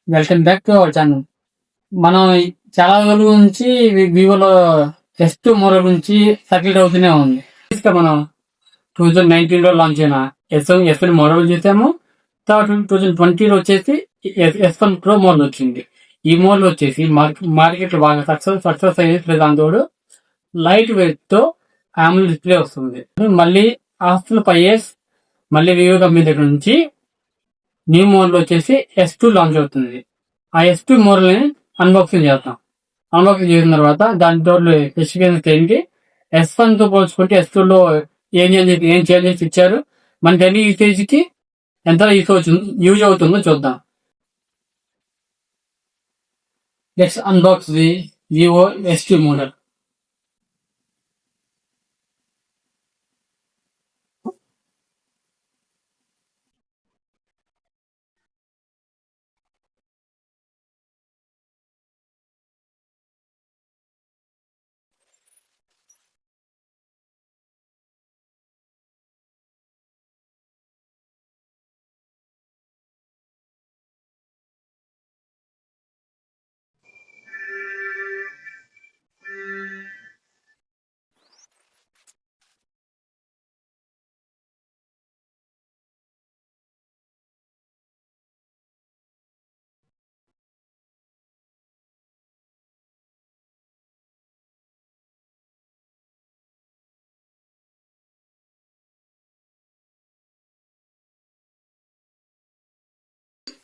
Welcome back to our channel. మనం చాలా రోజుల నుంచి వివోలో S2 మోడల్ గురించి సర్క్యులేట్ అవుతూనే ఉంది. మనం 2019లో లాంచ్ అయిన S1 మోడల్ చూసాము. తర్వాత 2020లో వచ్చేసి S1 Pro మోడల్ వచ్చింది. ఈ మోడల్ వచ్చేసి మార్కెట్ బాగా సక్సెస్ అయ్యేది. దాంతో లైట్ వెయిట్ తో AMOLED డిస్ప్లే వస్తుంది. మళ్ళీ ఆఫ్టర్ 5 years మళ్ళీ వివో కంపెనీ దగ్గర నుంచి న్యూ మోడల్ వచ్చేసి S2 లాంచ్ అవుతుంది. ఆ S2 మోడల్ ని అన్బాక్సింగ్ చేస్తాం. అన్బాక్సింగ్ చేసిన తర్వాత దాంట్లో స్పెసిఫికేషన్స్ ఏంటి, S1 తో పోల్చుకుంటే S2 లో ఏం చేంజెస్ ఇచ్చారు, మన డైలీ యూసేజ్ కి ఎంత యూజ్ అవుతుందో చూద్దాం. Let's unbox the Vivo S2 model.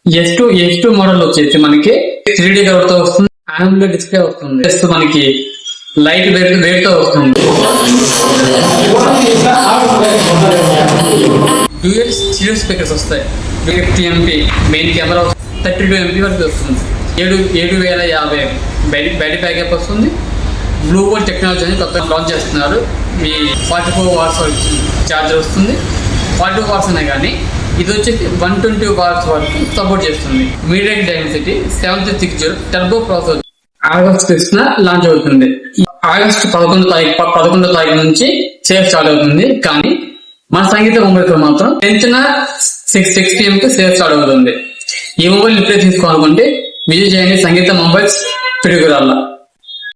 S2 model వచ్చేసి మనకి 3D కలర్ తో వస్తుంది. AMOLED డిస్ప్లే వస్తుంది. మనకి లైట్ వెయిట్ తో వస్తుంది. డ్యూయల్ స్టీరియో స్పీకర్స్ వస్తాయి. 50 MP మెయిన్ కెమెరా, 32 MP వరకు వస్తుంది. 7050 బ్యాటరీ బ్యాకప్ వస్తుంది. బ్లూ వోల్ట్ టెక్నాలజీ అని కొత్తగా లాంచ్ చేస్తున్నారు. మీ 44 వాట్స్ ఛార్జర్ వస్తుంది. 42 వాట్స్ అనే కానీ ఇది వచ్చేసి 120 వాట్స్ వరకు సపోర్ట్ చేస్తుంది. MediaTek Dimensity 7660 Turbo processor August 6న లాంచ్ అవుతుంది. ఆగస్ట్ 11వ తారీఖు నుంచి సేల్ స్టార్ట్ అవుతుంది. కానీ మన సంగీత మొబైల్ మాత్రం 10న 6 PM సేల్ స్టార్ట్ అవుతుంది. ఈ మొబైల్ ఇప్పుడే తీసుకోవాలనుకుంటే విజిట్ చేయండి సంగీత మొబైల్స్ పిడుగురాళ్ళ.